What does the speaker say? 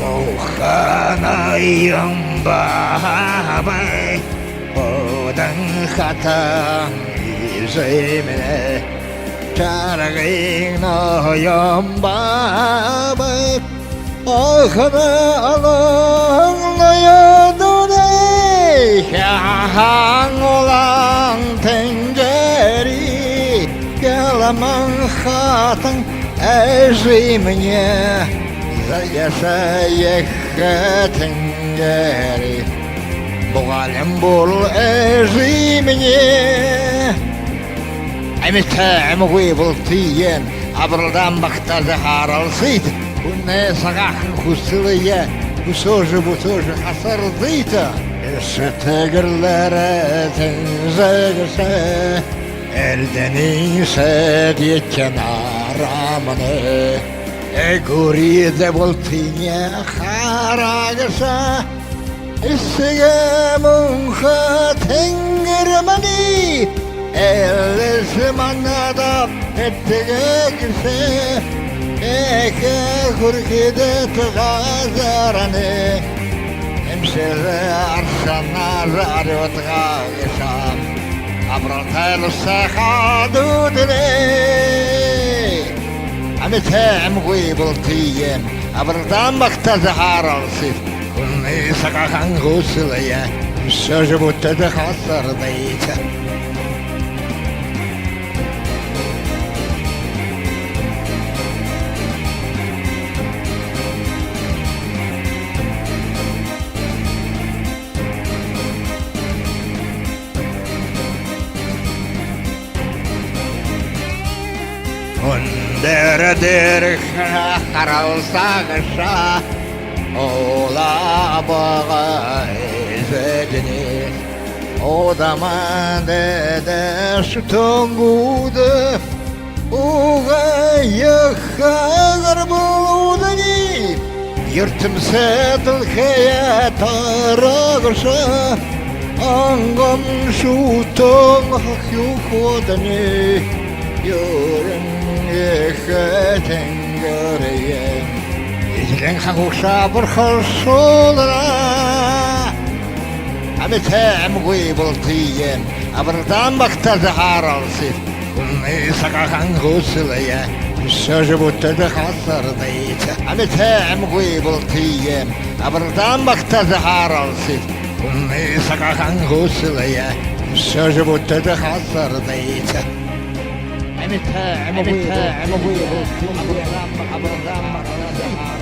Оханаем бабай, одан хатан иземне, чаргин ноем бабай, охана алаңлаядудай, хяхан олан тенгери, яламан хатан әжемне. Yaşayekatengeri Buğalım bul ezimine Emitem güybul tiyen Abrıdan baktadı haralsıydı Bunne sağakın kusılıya Bu sözü bu sözü hasırdıydı Sütegirlere tenzegse Erdenin sediyekken aramını Eguri de voltinya haragasa İssegemun khatengermani Elesmanada ettegekse Eke hurkide tgazarane Emsele arşanar arotgagesam Abratel sahadudle Ametem güybul tiyem Abradan baktadı haralsız Kulni sakakan gusılaya Sözü buttadı hasardaydı Derdir haralsağışa Ola bağa izledini O zaman dede şu tongudu Uğa yakağır buludani Yırtım sedilkeye tarağışa Angam şu tonğak yukodani Yürün Ekatengeriyen İzlen kakuşa burkhal solara Ametem güybul tiyen Abradan baktadı haralsız Kulni sakakan gusılaya Sözü buttadı hasardaydı Ametem güybul tiyen Abradan baktadı haralsız Kulni sakakan gusılaya Sözü buttadı hasardaydı Ametem güybul tiyen Abradan baktadı haralsız